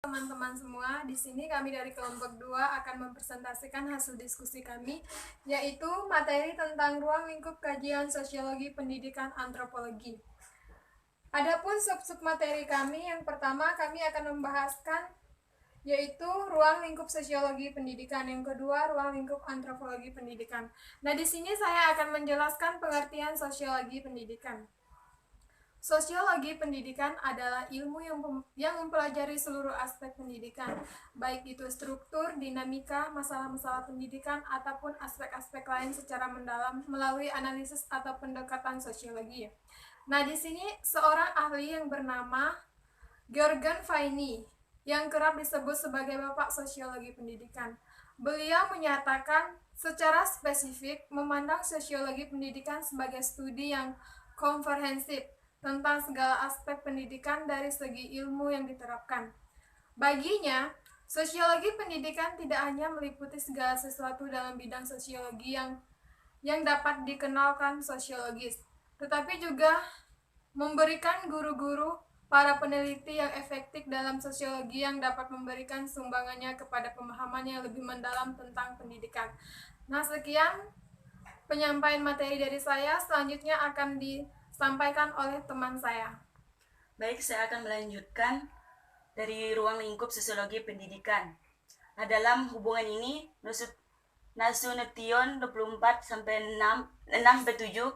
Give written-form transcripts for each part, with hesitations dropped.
Teman-teman semua, di sini kami dari kelompok 2 akan mempresentasikan hasil diskusi kami, yaitu materi tentang ruang lingkup kajian sosiologi pendidikan antropologi. Adapun sub-sub materi kami, yang pertama kami akan membahaskan yaitu ruang lingkup sosiologi pendidikan, yang kedua ruang lingkup antropologi pendidikan. Nah, di sini saya akan menjelaskan pengertian sosiologi pendidikan. Sosiologi pendidikan adalah ilmu yang mempelajari seluruh aspek pendidikan, baik itu struktur, dinamika, masalah-masalah pendidikan, ataupun aspek-aspek lain secara mendalam melalui analisis atau pendekatan sosiologi. Nah, di sini seorang ahli yang bernama Georgen Faini, yang kerap disebut sebagai Bapak Sosiologi Pendidikan. Beliau menyatakan secara spesifik memandang sosiologi pendidikan sebagai studi yang komprehensif tentang segala aspek pendidikan dari segi ilmu yang diterapkan. Baginya, sosiologi pendidikan tidak hanya meliputi segala sesuatu dalam bidang sosiologi yang dapat dikenalkan sosiologis, tetapi juga memberikan guru-guru para peneliti yang efektif dalam sosiologi yang dapat memberikan sumbangannya kepada pemahaman yang lebih mendalam tentang pendidikan. Nah, sekian penyampaian materi dari saya. Selanjutnya akan disampaikan oleh teman saya. Baik, saya akan melanjutkan dari ruang lingkup sosiologi pendidikan. Nah, dalam hubungan ini, Nasution 24 sampai 6-7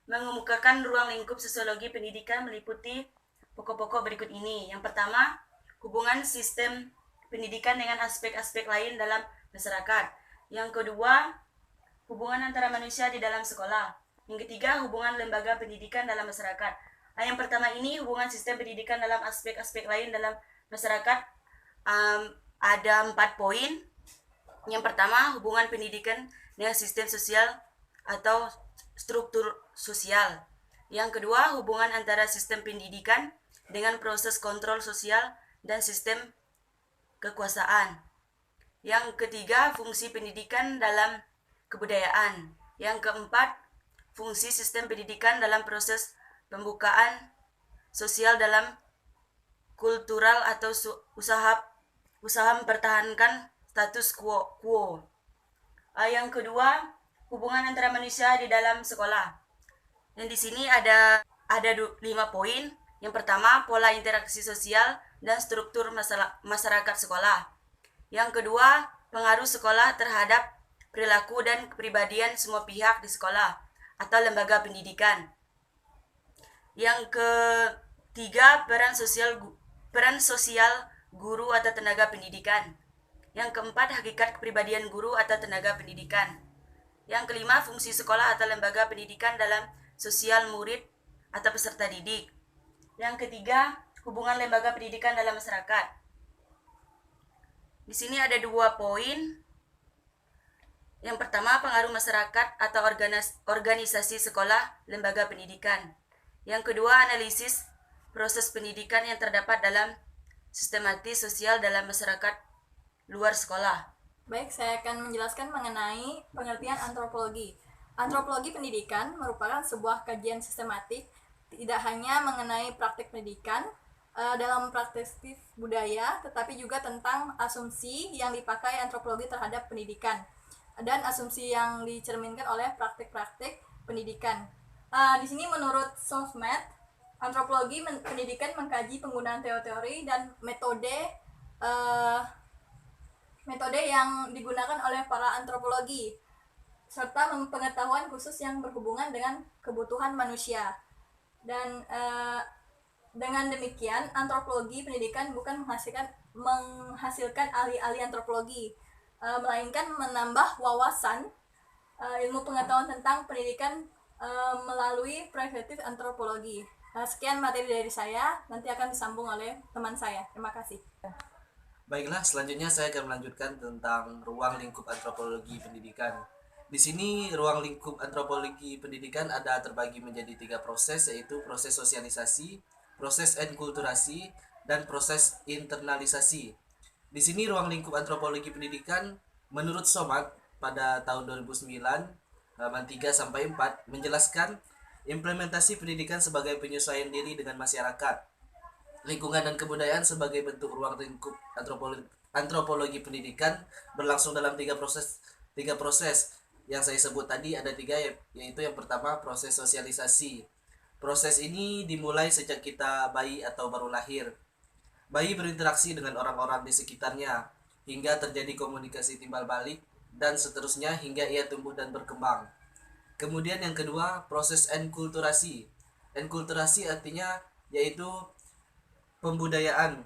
mengemukakan ruang lingkup sosiologi pendidikan meliputi pokok-pokok berikut ini. Yang pertama, hubungan sistem pendidikan dengan aspek-aspek lain dalam masyarakat. Yang kedua, hubungan antara manusia di dalam sekolah. Yang ketiga, hubungan lembaga pendidikan dalam masyarakat. Nah, yang pertama ini hubungan sistem pendidikan dalam aspek-aspek lain dalam masyarakat. Ada 4 poin. Yang pertama, hubungan pendidikan dengan sistem sosial atau struktur sosial. Yang kedua, hubungan antara sistem pendidikan dengan proses kontrol sosial dan sistem kekuasaan. Yang ketiga, fungsi pendidikan dalam kebudayaan. Yang keempat, fungsi sistem pendidikan dalam proses pembukaan sosial dalam kultural atau usaha mempertahankan status quo. Yang kedua, hubungan antara manusia di dalam sekolah. Dan di sini ada 5 poin. Yang pertama, pola interaksi sosial dan struktur masyarakat sekolah. Yang kedua, pengaruh sekolah terhadap perilaku dan kepribadian semua pihak di sekolah atau lembaga pendidikan. Yang ketiga, peran sosial guru atau tenaga pendidikan. Yang keempat, hakikat kepribadian guru atau tenaga pendidikan. Yang kelima, fungsi sekolah atau lembaga pendidikan dalam sosial murid atau peserta didik. Yang ketiga, hubungan lembaga pendidikan dalam masyarakat. Di sini ada 2 poin. Yang pertama, pengaruh masyarakat atau organisasi sekolah lembaga pendidikan. Yang kedua, analisis proses pendidikan yang terdapat dalam sistematis sosial dalam masyarakat luar sekolah. Baik, saya akan menjelaskan mengenai pengertian antropologi. Antropologi pendidikan merupakan sebuah kajian sistematik, tidak hanya mengenai praktik pendidikan dalam perspektif budaya, tetapi juga tentang asumsi yang dipakai antropologi terhadap pendidikan dan asumsi yang dicerminkan oleh praktik-praktik pendidikan. Di sini menurut SOFMED, antropologi pendidikan mengkaji penggunaan teori-teori dan metode yang digunakan oleh para antropologi serta pengetahuan khusus yang berhubungan dengan kebutuhan manusia. Dan dengan demikian, antropologi pendidikan bukan menghasilkan ahli-ahli antropologi, melainkan menambah wawasan ilmu pengetahuan tentang pendidikan melalui perspektif antropologi. Sekian materi dari saya, nanti akan disambung oleh teman saya. Terima kasih. Baiklah, selanjutnya saya akan melanjutkan tentang ruang lingkup antropologi pendidikan. Di sini ruang lingkup antropologi pendidikan ada terbagi menjadi 3 proses, yaitu proses sosialisasi, proses enkulturasi, dan proses internalisasi. Di sini ruang lingkup antropologi pendidikan menurut SOMAK pada tahun 2009 halaman 3 sampai 4 menjelaskan implementasi pendidikan sebagai penyesuaian diri dengan masyarakat. lingkungan dan kebudayaan sebagai bentuk ruang lingkup antropologi pendidikan berlangsung dalam tiga proses yang saya sebut tadi. Ada tiga, yaitu yang pertama proses sosialisasi. Proses ini dimulai sejak kita bayi atau baru lahir. Bayi berinteraksi dengan orang-orang di sekitarnya hingga terjadi komunikasi timbal balik dan seterusnya hingga ia tumbuh dan berkembang. Kemudian yang kedua, proses enkulturasi. Enkulturasi artinya yaitu pembudayaan.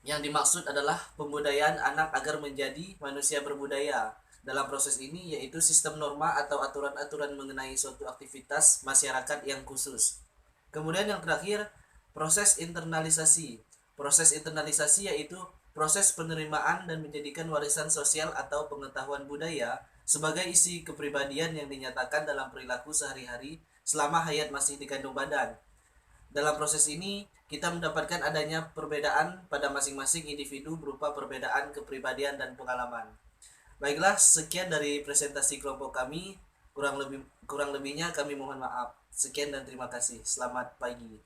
Yang dimaksud adalah pembudayaan anak agar menjadi manusia berbudaya. Dalam proses ini yaitu sistem norma atau aturan-aturan mengenai suatu aktivitas masyarakat yang khusus. Kemudian yang terakhir, proses internalisasi. Proses internalisasi yaitu proses penerimaan dan menjadikan warisan sosial atau pengetahuan budaya sebagai isi kepribadian yang dinyatakan dalam perilaku sehari-hari selama hayat masih dikandung badan. Dalam proses ini, kita mendapatkan adanya perbedaan pada masing-masing individu berupa perbedaan kepribadian dan pengalaman. Baiklah, sekian dari presentasi kelompok kami. Kurang lebihnya kami mohon maaf. Sekian dan terima kasih. Selamat pagi.